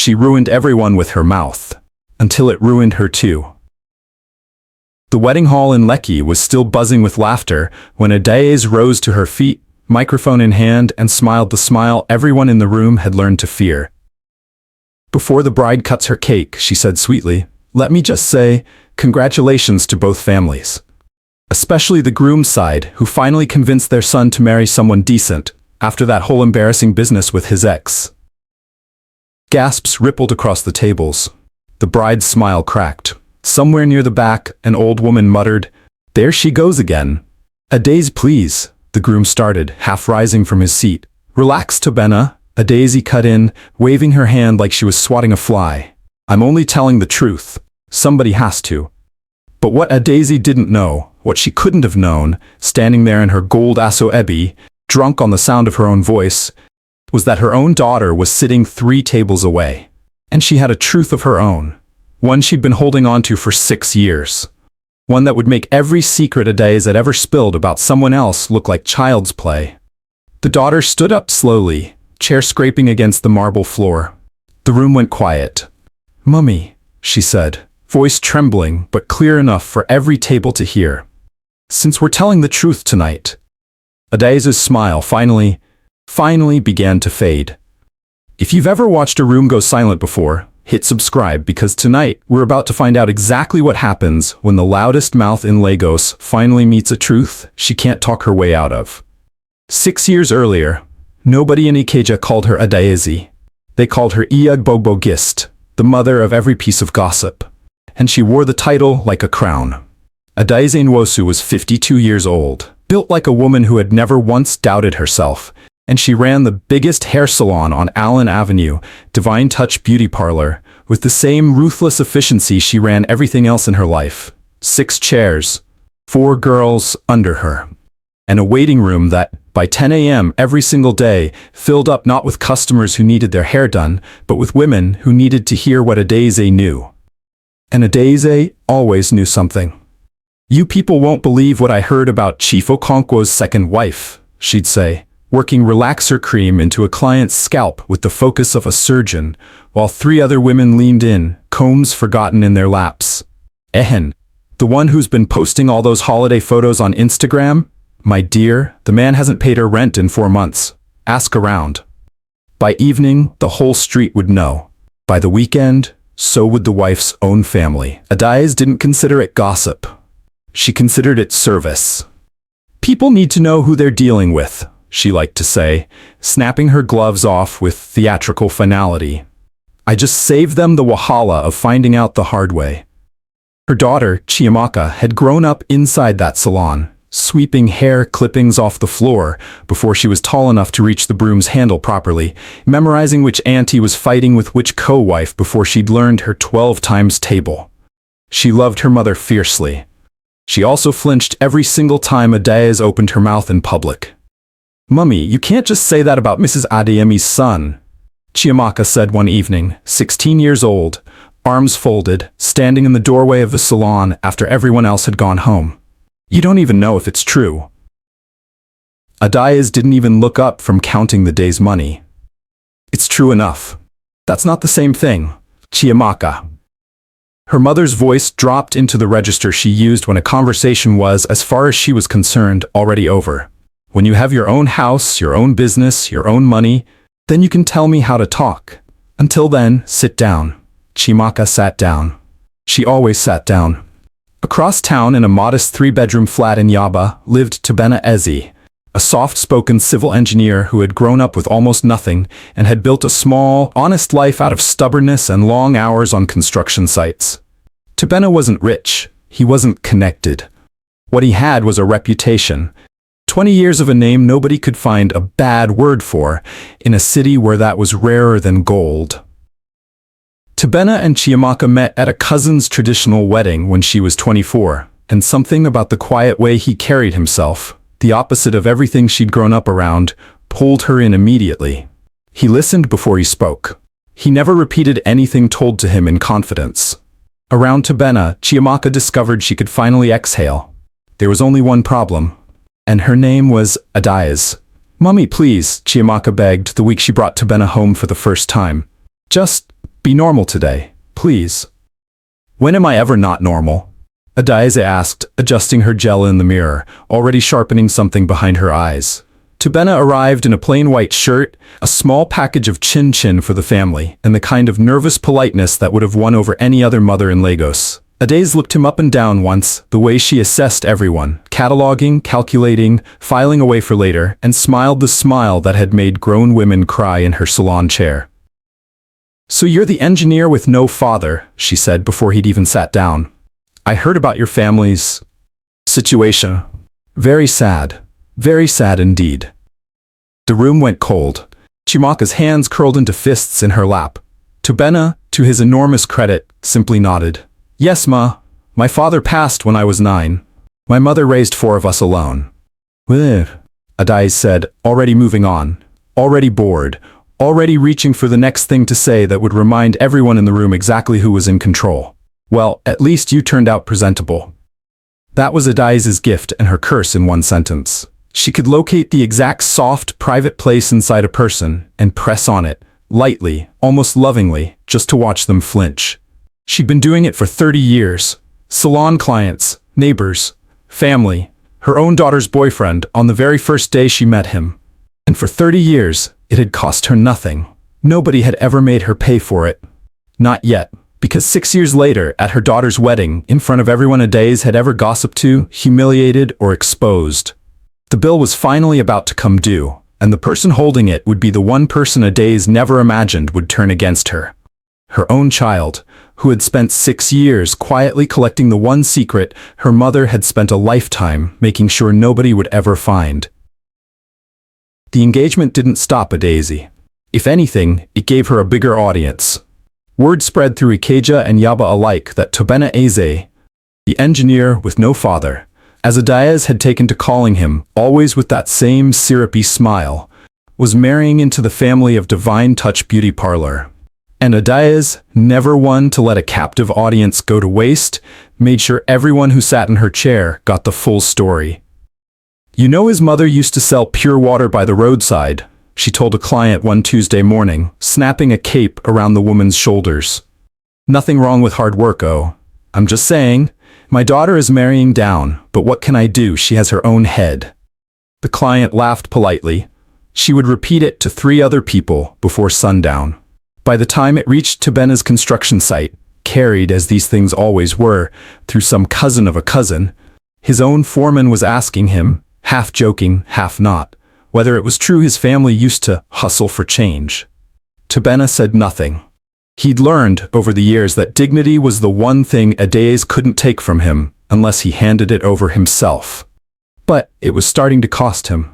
She ruined everyone with her mouth. Until it ruined her too. The wedding hall in Lekki was still buzzing with laughter when Adaeze rose to her feet, microphone in hand, and smiled the smile everyone in the room had learned to fear. Before the bride cuts her cake, she said sweetly, "Let me just say, congratulations to both families. Especially the groom's side, who finally convinced their son to marry someone decent, after that whole embarrassing business with his ex." Gasps rippled across the tables. The bride's smile cracked. Somewhere near the back, an old woman muttered, "There she goes again." "Adaeze, please," the groom started, half rising from his seat. "Relax, Tabena," Adaeze cut in, waving her hand like she was swatting a fly. "I'm only telling the truth. Somebody has to." But what Adaeze didn't know, what she couldn't have known, standing there in her gold aso-ebi, drunk on the sound of her own voice, was that her own daughter was sitting 3 tables away. And she had a truth of her own. One she'd been holding on to for 6 years. One that would make every secret Adaeze had ever spilled about someone else look like child's play. The daughter stood up slowly, chair scraping against the marble floor. The room went quiet. "Mummy," she said, voice trembling but clear enough for every table to hear. "Since we're telling the truth tonight." Adaeze's smile finally began to fade. If you've ever watched a room go silent before, hit subscribe because tonight we're about to find out exactly what happens when the loudest mouth in Lagos finally meets a truth she can't talk her way out of. 6 years earlier, nobody in Ikeja called her Adaeze. They called her Iyagbogbo Gist, the mother of every piece of gossip. And she wore the title like a crown. Adaeze Nwosu was 52 years old, built like a woman who had never once doubted herself, and she ran the biggest hair salon on Allen Avenue, Divine Touch Beauty Parlour, with the same ruthless efficiency she ran everything else in her life. 6 chairs, 4 girls under her, and a waiting room that, by 10 a.m. every single day, filled up not with customers who needed their hair done, but with women who needed to hear what Adaeze knew. And Adaeze always knew something. "You people won't believe what I heard about Chief Okonkwo's second wife," she'd say, working relaxer cream into a client's scalp with the focus of a surgeon, while 3 other women leaned in, combs forgotten in their laps. "Ehen, the one who's been posting all those holiday photos on Instagram? My dear, the man hasn't paid her rent in 4 months. Ask around." By evening, the whole street would know. By the weekend, so would the wife's own family. Adaeze didn't consider it gossip. She considered it service. "People need to know who they're dealing with," she liked to say, snapping her gloves off with theatrical finality. "I just saved them the wahala of finding out the hard way." Her daughter, Chiamaka, had grown up inside that salon, sweeping hair clippings off the floor before she was tall enough to reach the broom's handle properly, memorizing which auntie was fighting with which co-wife before she'd learned her 12 times table. She loved her mother fiercely. She also flinched every single time Adaeze opened her mouth in public. "Mummy, you can't just say that about Mrs. Adeyemi's son," Chiamaka said one evening, 16 years old, arms folded, standing in the doorway of the salon after everyone else had gone home. "You don't even know if it's true." Adaeze didn't even look up from counting the day's money. "It's true enough." "That's not the same thing, Chiamaka." Her mother's voice dropped into the register she used when a conversation was, as far as she was concerned, already over. "When you have your own house, your own business, your own money, then you can tell me how to talk. Until then, sit down." Chiamaka sat down. She always sat down. Across town in a modest 3-bedroom flat in Yaba lived Tabena Eze, a soft-spoken civil engineer who had grown up with almost nothing and had built a small, honest life out of stubbornness and long hours on construction sites. Tabena wasn't rich. He wasn't connected. What he had was a reputation. 20 years of a name nobody could find a bad word for in a city where that was rarer than gold. Tabena and Chiamaka met at a cousin's traditional wedding when she was 24, and something about the quiet way he carried himself, the opposite of everything she'd grown up around, pulled her in immediately. He listened before he spoke. He never repeated anything told to him in confidence. Around Tabena, Chiamaka discovered she could finally exhale. There was only one problem, and her name was Adaeze. "Mummy, please," Chiamaka begged the week she brought Tabena home for the first time. Just Be normal today, please. When am I ever not normal? Adaeze asked, adjusting her gel in the mirror, already sharpening something behind her eyes. Tubena arrived in a plain white shirt, a small package of chin-chin for the family, and the kind of nervous politeness that would have won over any other mother in Lagos. Adaeze looked him up and down once, the way she assessed everyone, cataloging, calculating, filing away for later, and smiled the smile that had made grown women cry in her salon chair. "So you're the engineer with no father," she said before he'd even sat down. "I heard about your family's situation. Very sad indeed." The room went cold. Chimaka's hands curled into fists in her lap. Tubena, to his enormous credit, simply nodded. "Yes, ma. My father passed when I was 9. My mother raised 4 of us alone." Adaeze said, already moving on, already bored, already reaching for the next thing to say that would remind everyone in the room exactly who was in control. "Well, at least you turned out presentable." That was Adaeze's gift and her curse in one sentence. She could locate the exact soft, private place inside a person and press on it, lightly, almost lovingly, just to watch them flinch. She'd been doing it for 30 years. Salon clients, neighbors, family, her own daughter's boyfriend on the very first day she met him. And for 30 years, it had cost her nothing. Nobody had ever made her pay for it. Not yet, because 6 years later, at her daughter's wedding, in front of everyone Adaeze had ever gossiped to, humiliated, or exposed, the bill was finally about to come due, and the person holding it would be the one person Adaeze never imagined would turn against her. Her own child, who had spent 6 years quietly collecting the one secret her mother had spent a lifetime making sure nobody would ever find. The engagement didn't stop Adaeze. If anything, it gave her a bigger audience. Word spread through Ikeja and Yaba alike that Tubena Eze, the engineer with no father, as Adaeze had taken to calling him, always with that same syrupy smile, was marrying into the family of divine Touch Beauty Parlour. And Adaeze, never one to let a captive audience go to waste, made sure everyone who sat in her chair got the full story. "You know his mother used to sell pure water by the roadside," she told a client one Tuesday morning, snapping a cape around the woman's shoulders. "Nothing wrong with hard work, oh. I'm just saying, my daughter is marrying down, but what can I do? She has her own head." The client laughed politely. She would repeat it to 3 other people before sundown. By the time it reached Tubena's construction site, carried, as these things always were, through some cousin of a cousin, his own foreman was asking him, half joking, half not, whether it was true his family used to hustle for change. Tubena said nothing. He'd learned over the years that dignity was the one thing Adaeze couldn't take from him unless he handed it over himself. But it was starting to cost him.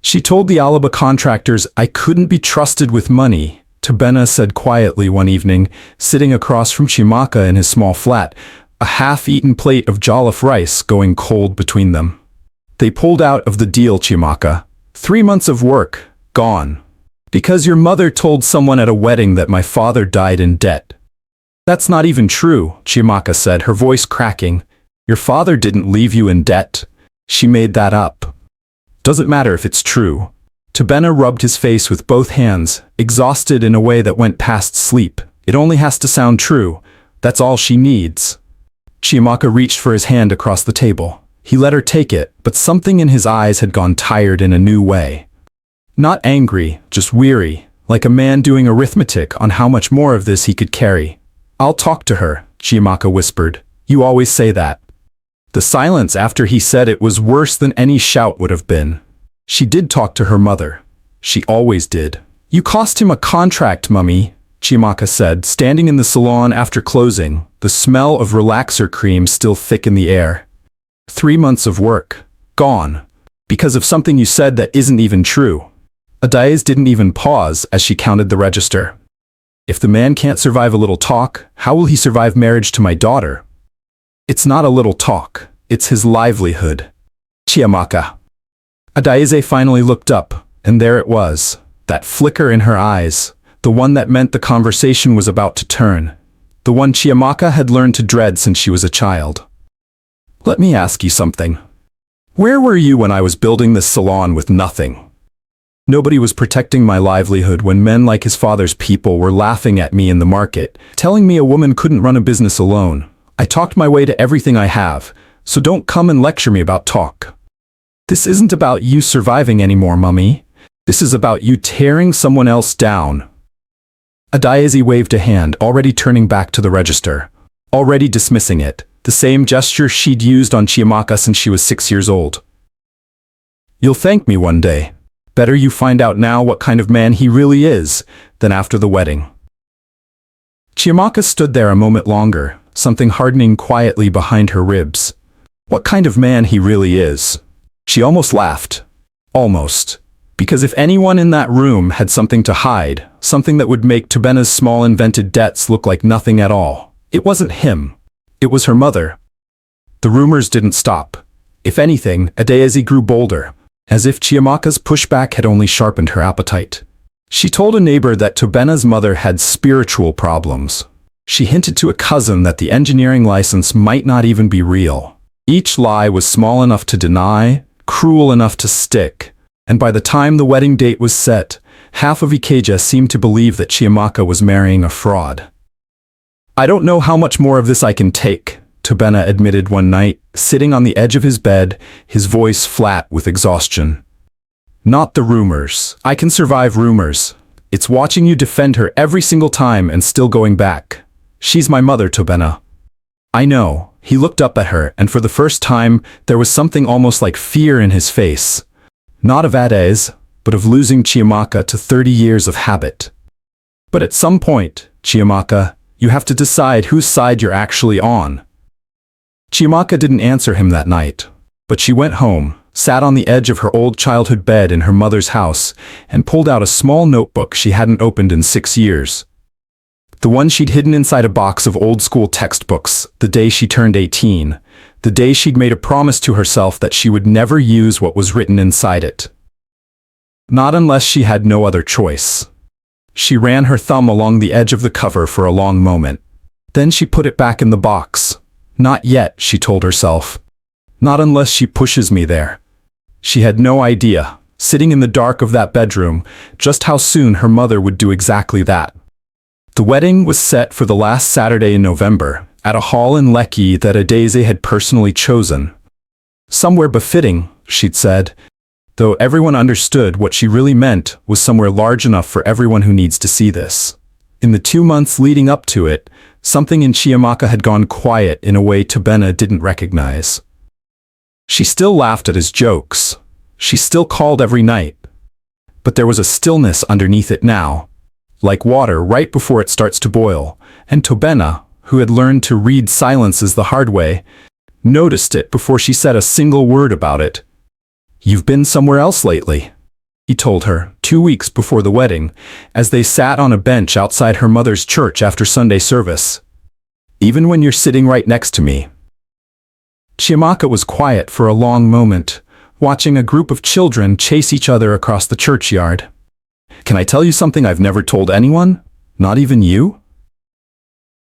"She told the Alaba contractors I couldn't be trusted with money," Tubena said quietly one evening, sitting across from Chimaka in his small flat, a half-eaten plate of jollof rice going cold between them. "They pulled out of the deal, Chimaka. 3 months of work, gone. Because your mother told someone at a wedding that my father died in debt." "That's not even true," Chimaka said, her voice cracking. "Your father didn't leave you in debt. She made that up." "Doesn't matter if it's true." Tubena rubbed his face with both hands, exhausted in a way that went past sleep. "It only has to sound true. That's all she needs." Chimaka reached for his hand across the table. He let her take it, but something in his eyes had gone tired in a new way. Not angry, just weary, like a man doing arithmetic on how much more of this he could carry. "I'll talk to her," Chimaka whispered. "You always say that." The silence after he said it was worse than any shout would have been. She did talk to her mother. She always did. "You cost him a contract, mummy," Chimaka said, standing in the salon after closing, the smell of relaxer cream still thick in the air. 3 months of work. Gone. Because of something you said that isn't even true. Adaeze didn't even pause as she counted the register. "If the man can't survive a little talk, how will he survive marriage to my daughter?" "It's not a little talk. It's his livelihood." Chimaka. Adaeze finally looked up, and there it was, that flicker in her eyes, the one that meant the conversation was about to turn, the one Chimaka had learned to dread since she was a child. "Let me ask you something. Where were you when I was building this salon with nothing?" Nobody was protecting my livelihood when men like his father's people were laughing at me in the market, telling me a woman couldn't run a business alone. I talked my way to everything I have, so don't come and lecture me about talk. This isn't about you surviving anymore, Mummy. This is about you tearing someone else down. Adaeze waved a hand, already turning back to the register, already dismissing it, the same gesture she'd used on Chiamaka since she was 6 years old. You'll thank me one day. Better you find out now what kind of man he really is than after the wedding. Chiamaka stood there a moment longer, something hardening quietly behind her ribs. What kind of man he really is. She almost laughed. Almost. Because if anyone in that room had something to hide, something that would make Tobena's small invented debts look like nothing at all, it wasn't him. It was her mother. The rumors didn't stop. If anything, Adaeze grew bolder, as if Chiamaka's pushback had only sharpened her appetite. She told a neighbor that Tobena's mother had spiritual problems. She hinted to a cousin that the engineering license might not even be real. Each lie was small enough to deny, cruel enough to stick, and by the time the wedding date was set, half of Ikeja seemed to believe that Chiamaka was marrying a fraud. I don't know how much more of this I can take, Tobena admitted one night, sitting on the edge of his bed, his voice flat with exhaustion. Not the rumors. I can survive rumors. It's watching you defend her every single time and still going back. She's my mother, Tobena. I know. He looked up at her, and for the first time, there was something almost like fear in his face. Not of Adaeze, but of losing Chiamaka to 30 years of habit. But at some point, Chiamaka, you have to decide whose side you're actually on. Chiamaka didn't answer him that night, but she went home, sat on the edge of her old childhood bed in her mother's house, and pulled out a small notebook she hadn't opened in 6 years. The one she'd hidden inside a box of old-school textbooks the day she turned 18, the day she'd made a promise to herself that she would never use what was written inside it. Not unless she had no other choice. She ran her thumb along the edge of the cover for a long moment. Then she put it back in the box. Not yet, she told herself. Not unless she pushes me there. She had no idea, sitting in the dark of that bedroom, just how soon her mother would do exactly that. The wedding was set for the last Saturday in November, at a hall in Lekki that Adaeze had personally chosen. Somewhere befitting, she'd said, though everyone understood what she really meant was somewhere large enough for everyone who needs to see this. In the 2 months leading up to it, something in Chiamaka had gone quiet in a way Tobena didn't recognize. She still laughed at his jokes. She still called every night. But there was a stillness underneath it now, like water right before it starts to boil, and Tobena, who had learned to read silences the hard way, noticed it before she said a single word about it. You've been somewhere else lately, he told her, 2 weeks before the wedding, as they sat on a bench outside her mother's church after Sunday service. Even when you're sitting right next to me. Chiamaka was quiet for a long moment, watching a group of children chase each other across the churchyard. Can I tell you something I've never told anyone? Not even you?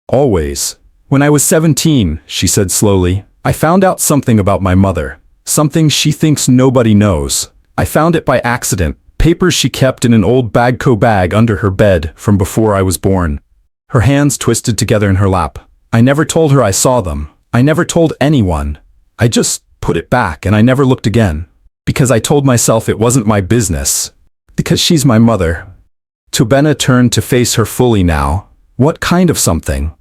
Always. When I was 17, she said slowly, I found out something about my mother. Something she thinks nobody knows. I found it by accident, papers she kept in an old bagco bag under her bed from before I was born. Her hands twisted together in her lap. I never told her I saw them. I never told anyone. I just put it back and I never looked again. Because I told myself it wasn't my business. Because she's my mother. Tobena turned to face her fully now. What kind of something?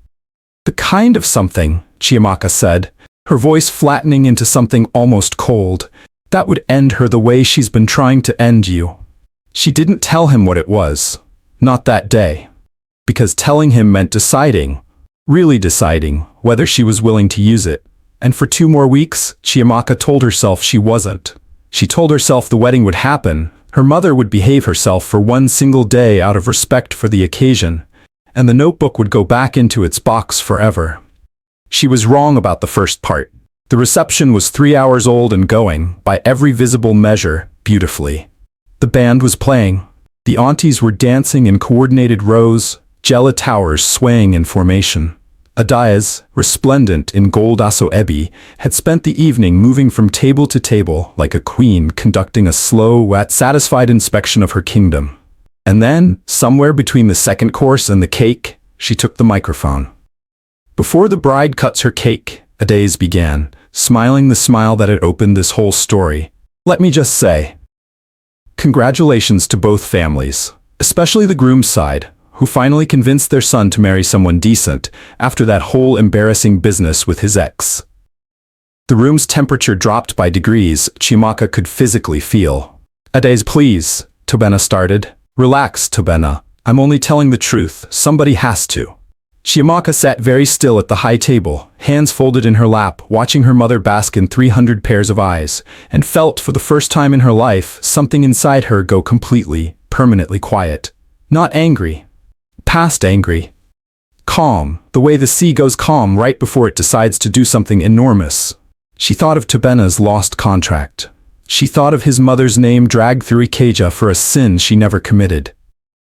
The kind of something, Chiamaka said, her voice flattening into something almost cold, that would end her the way she's been trying to end you. She didn't tell him what it was. Not that day. Because telling him meant deciding, really deciding, whether she was willing to use it. And for 2 more weeks, Chiamaka told herself she wasn't. She told herself the wedding would happen, her mother would behave herself for 1 single day out of respect for the occasion, and the notebook would go back into its box forever. She was wrong about the first part. The reception was 3 hours old and going, by every visible measure, beautifully. The band was playing. The aunties were dancing in coordinated rows, Jella towers swaying in formation. Adaeze, resplendent in gold asoebi, had spent the evening moving from table to table like a queen conducting a slow yet satisfied inspection of her kingdom. And then, somewhere between the second course and the cake, she took the microphone. Before the bride cuts her cake, Adaeze began, smiling the smile that had opened this whole story. Let me just say, congratulations to both families, especially the groom's side, who finally convinced their son to marry someone decent after that whole embarrassing business with his ex. The room's temperature dropped by degrees Chiamaka could physically feel. Adaeze, please, Tobena started. Relax, Tobena. I'm only telling the truth. Somebody has to. Chiamaka sat very still at the high table, hands folded in her lap, watching her mother bask in 300 pairs of eyes, and felt for the first time in her life something inside her go completely, permanently quiet. Not angry. Past angry. Calm, the way the sea goes calm right before it decides to do something enormous. She thought of Tobena's lost contract. She thought of his mother's name dragged through Ikeja for a sin she never committed.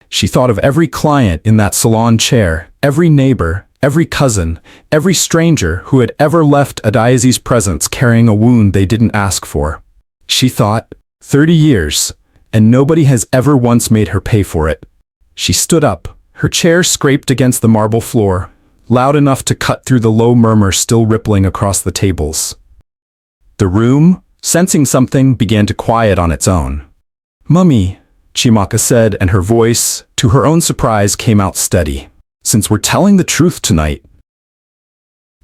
She thought of every client in that salon chair, every neighbor, every cousin, every stranger who had ever left Adaeze's presence carrying a wound they didn't ask for. She thought, 30 years, and nobody has ever once made her pay for it. She stood up. Her chair scraped against the marble floor, loud enough to cut through the low murmur still rippling across the tables. The room, sensing something, began to quiet on its own. Mummy, Chiamaka said, and her voice, to her own surprise, came out steady. Since we're telling the truth tonight.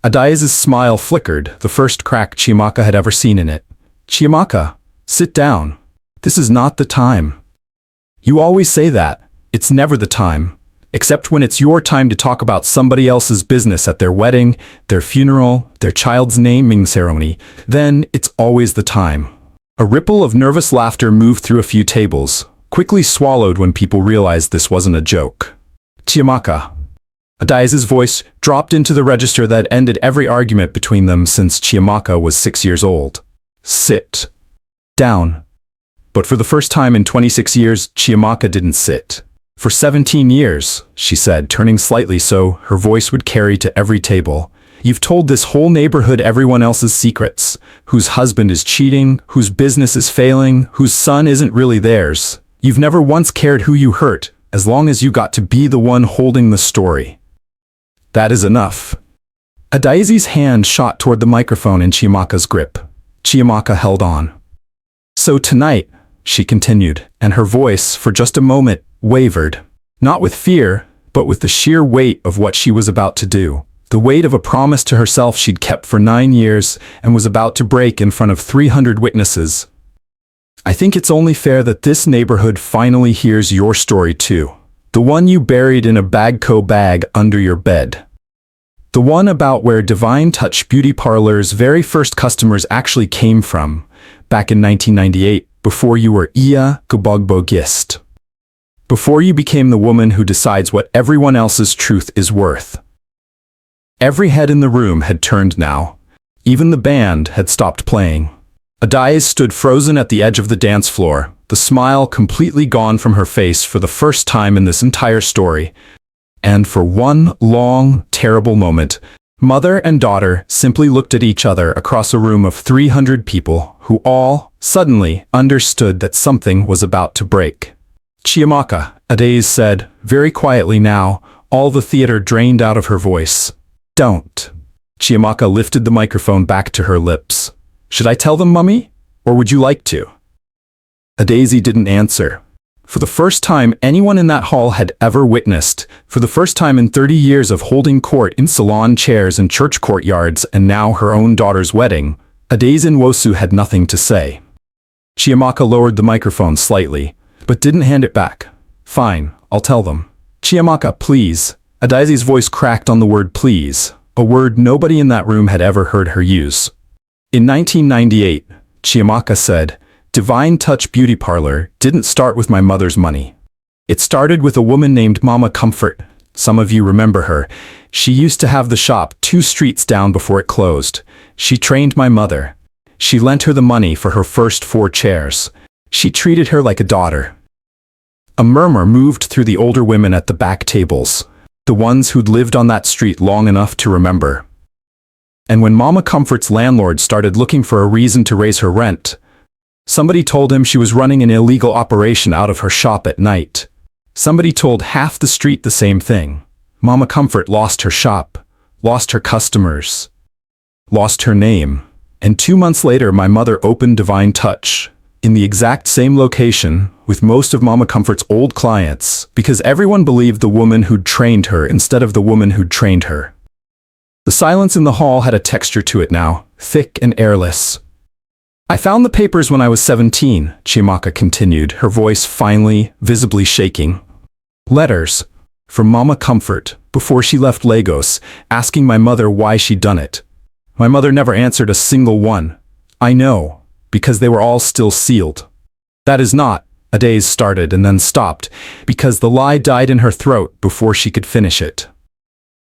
Adaeze's smile flickered, the first crack Chiamaka had ever seen in it. Chiamaka, sit down. This is not the time. You always say that. It's never the time. Except when it's your time to talk about somebody else's business at their wedding, their funeral, their child's naming ceremony, then it's always the time. A ripple of nervous laughter moved through a few tables, quickly swallowed when people realized this wasn't a joke. Chiamaka. Adaeze's voice dropped into the register that ended every argument between them since Chiamaka was 6 years old. Sit. Down. But for the first time in 26 years, Chiamaka didn't sit. For 17 years, she said, turning slightly so her voice would carry to every table. You've told this whole neighborhood everyone else's secrets, whose husband is cheating, whose business is failing, whose son isn't really theirs. You've never once cared who you hurt, as long as you got to be the one holding the story. That is enough. Adaeze's hand shot toward the microphone in Chiamaka's grip. Chiamaka held on. So tonight, she continued, and her voice, for just a moment, wavered. Not with fear, but with the sheer weight of what she was about to do. The weight of a promise to herself she'd kept for 9 years and was about to break in front of 300 witnesses. I think it's only fair that this neighborhood finally hears your story too. The one you buried in a Bagco bag under your bed. The one about where Divine Touch Beauty Parlour's very first customers actually came from, back in 1998, before you were Iya Gbogbogist. Before you became the woman who decides what everyone else's truth is worth. Every head in the room had turned now. Even the band had stopped playing. Adaeze stood frozen at the edge of the dance floor, the smile completely gone from her face for the first time in this entire story. And for one long, terrible moment, mother and daughter simply looked at each other across a room of 300 people who all, suddenly, understood that something was about to break. Chiamaka, Adaeze said, very quietly now, all the theater drained out of her voice. Don't. Chiamaka lifted the microphone back to her lips. Should I tell them, Mummy? Or would you like to? Adaeze didn't answer. For the first time anyone in that hall had ever witnessed, for the first time in 30 years of holding court in salon chairs and church courtyards and now her own daughter's wedding, Adaeze Nwosu had nothing to say. Chiamaka lowered the microphone slightly, but didn't hand it back. Fine, I'll tell them. Chiamaka, please. Adaeze's voice cracked on the word please, a word nobody in that room had ever heard her use. In 1998, Chiamaka said, Divine Touch Beauty Parlour didn't start with my mother's money. It started with a woman named Mama Comfort. Some of you remember her. She used to have the shop 2 streets down before it closed. She trained my mother. She lent her the money for her first 4 chairs. She treated her like a daughter. A murmur moved through the older women at the back tables. the ones who'd lived on that street long enough to remember. And when Mama Comfort's landlord started looking for a reason to raise her rent, somebody told him she was running an illegal operation out of her shop at night. Somebody told half the street the same thing. Mama Comfort lost her shop, lost her customers, lost her name. And 2 months later, my mother opened Divine Touch, in the exact same location, with most of Mama Comfort's old clients, because everyone believed the woman who'd trained her instead of the woman who'd trained her. The silence in the hall had a texture to it now, thick and airless. I found the papers when I was 17, Chiamaka continued, her voice finely, visibly shaking. Letters from Mama Comfort, before she left Lagos, asking my mother why she'd done it. My mother never answered a single one. I know, because they were all still sealed. That is not, Adaeze started and then stopped, because the lie died in her throat before she could finish it.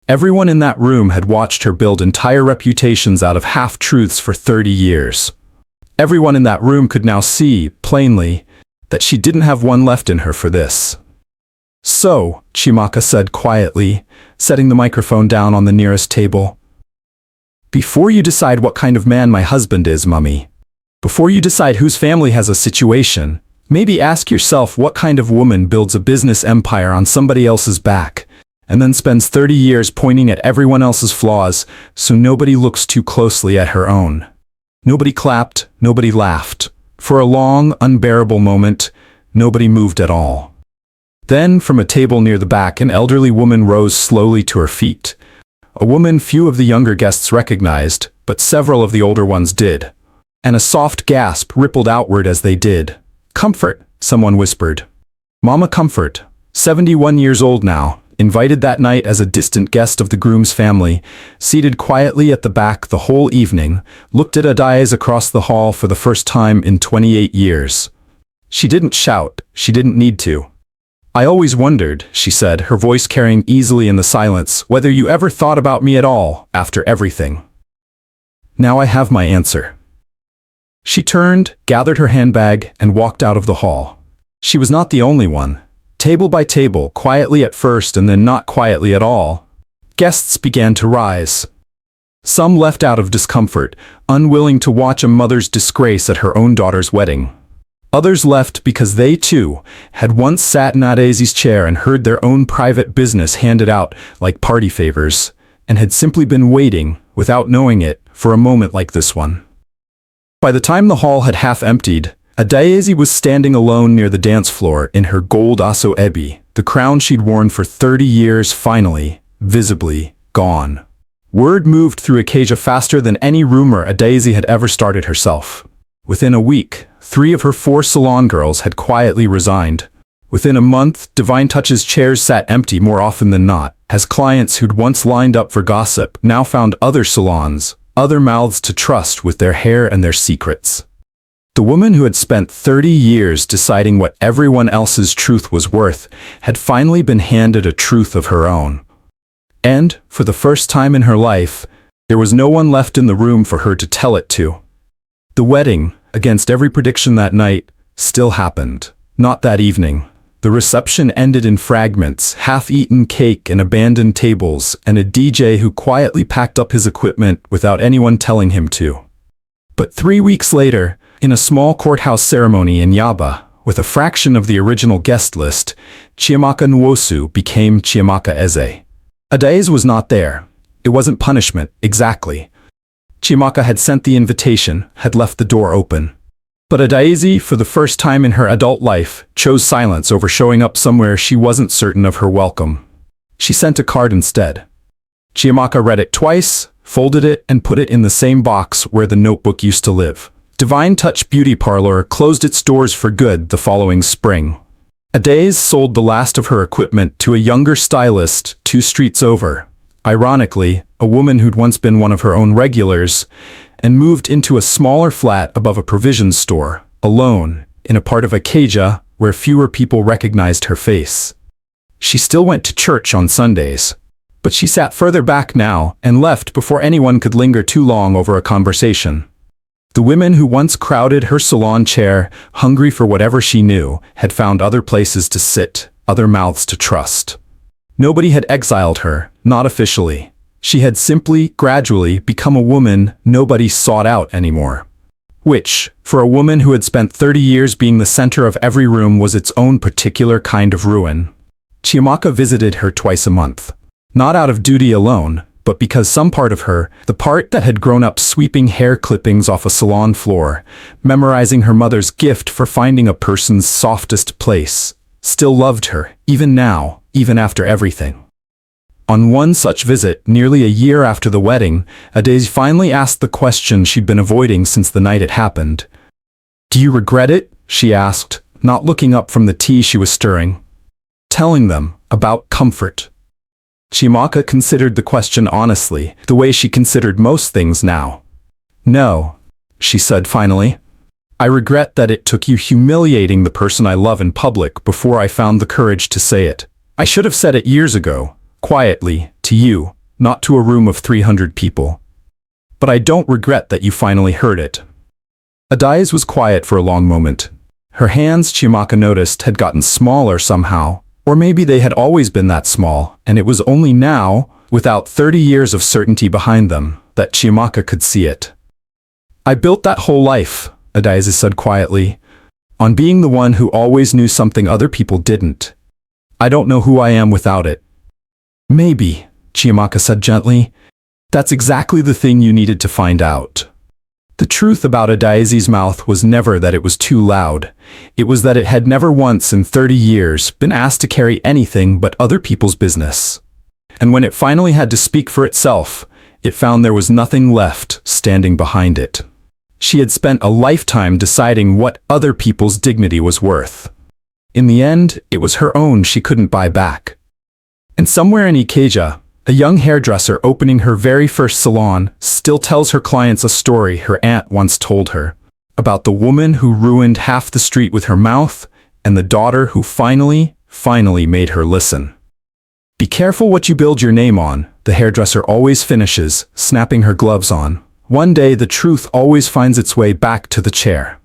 Everyone in that room had watched her build entire reputations out of half-truths for 30 years. Everyone in that room could now see, plainly, that she didn't have one left in her for this. So, Chiamaka said quietly, setting the microphone down on the nearest table. Before you decide what kind of man my husband is, Mummy, before you decide whose family has a situation, maybe ask yourself what kind of woman builds a business empire on somebody else's back, and then spends 30 years pointing at everyone else's flaws so nobody looks too closely at her own. Nobody clapped, nobody laughed. For a long, unbearable moment, nobody moved at all. Then, from a table near the back, an elderly woman rose slowly to her feet. A woman few of the younger guests recognized, but several of the older ones did. And a soft gasp rippled outward as they did. Comfort, someone whispered. Mama Comfort, 71 years old now, invited that night as a distant guest of the groom's family, seated quietly at the back the whole evening, looked at Adaeze across the hall for the first time in 28 years. She didn't shout, she didn't need to. I always wondered, she said, her voice carrying easily in the silence, whether you ever thought about me at all, after everything. Now I have my answer. She turned, gathered her handbag, and walked out of the hall. She was not the only one. Table by table, quietly at first and then not quietly at all, guests began to rise. Some left out of discomfort, unwilling to watch a mother's disgrace at her own daughter's wedding. Others left because they, too, had once sat in Adaeze's chair and heard their own private business handed out like party favors, and had simply been waiting, without knowing it, for a moment like this one. By the time the hall had half emptied, Adaeze was standing alone near the dance floor in her gold aso ebi, the crown she'd worn for 30 years finally, visibly, gone. Word moved through Acacia faster than any rumor Adaeze had ever started herself. Within a week, 3 of her 4 salon girls had quietly resigned. Within a month, Divine Touch's chairs sat empty more often than not, as clients who'd once lined up for gossip now found other salons, other mouths to trust with their hair and their secrets. The woman who had spent 30 years deciding what everyone else's truth was worth had finally been handed a truth of her own. And, for the first time in her life, there was no one left in the room for her to tell it to. The wedding, against every prediction that night, still happened. Not that evening. The reception ended in fragments, half-eaten cake and abandoned tables, and a DJ who quietly packed up his equipment without anyone telling him to. But 3 weeks later, in a small courthouse ceremony in Yaba, with a fraction of the original guest list, Chiamaka Nwosu became Chiamaka Eze. Adaeze was not there. It wasn't punishment, exactly. Chiamaka had sent the invitation, had left the door open. But Adaeze, for the first time in her adult life, chose silence over showing up somewhere she wasn't certain of her welcome. She sent a card instead. Chiamaka read it twice, folded it, and put it in the same box where the notebook used to live. Divine Touch Beauty Parlour closed its doors for good the following spring. Adaeze sold the last of her equipment to a younger stylist 2 streets over. Ironically, a woman who'd once been one of her own regulars, and moved into a smaller flat above a provisions store, alone, in a part of Acacia where fewer people recognized her face. She still went to church on Sundays, but she sat further back now and left before anyone could linger too long over a conversation. The women who once crowded her salon chair, hungry for whatever she knew, had found other places to sit, other mouths to trust. Nobody had exiled her, not officially. She had simply, gradually, become a woman nobody sought out anymore. Which, for a woman who had spent 30 years being the center of every room, was its own particular kind of ruin. Chiamaka visited her twice a month. Not out of duty alone, but because some part of her, the part that had grown up sweeping hair clippings off a salon floor, memorizing her mother's gift for finding a person's softest place, still loved her, even now, even after everything. On one such visit, nearly a year after the wedding, Adaeze finally asked the question she'd been avoiding since the night it happened. "Do you regret it?" she asked, not looking up from the tea she was stirring. Telling them about comfort. Chiamaka considered the question honestly, the way she considered most things now. "No," she said finally. "I regret that it took you humiliating the person I love in public before I found the courage to say it. I should have said it years ago, quietly, to you, not to a room of 300 people. But I don't regret that you finally heard it." Adaeze was quiet for a long moment. Her hands, Chiamaka noticed, had gotten smaller somehow. Or maybe they had always been that small, and it was only now, without 30 years of certainty behind them, that Chiamaka could see it. "I built that whole life," Adaeze said quietly, "on being the one who always knew something other people didn't. I don't know who I am without it." "Maybe," Chiamaka said gently, "that's exactly the thing you needed to find out." The truth about Adaeze's mouth was never that it was too loud. It was that it had never once in 30 years been asked to carry anything but other people's business. And when it finally had to speak for itself, it found there was nothing left standing behind it. She had spent a lifetime deciding what other people's dignity was worth. In the end, it was her own she couldn't buy back. And somewhere in Ikeja, a young hairdresser opening her very first salon still tells her clients a story her aunt once told her, about the woman who ruined half the street with her mouth, and the daughter who finally made her listen. "Be careful what you build your name on," the hairdresser always finishes, snapping her gloves on. "One day the truth always finds its way back to the chair."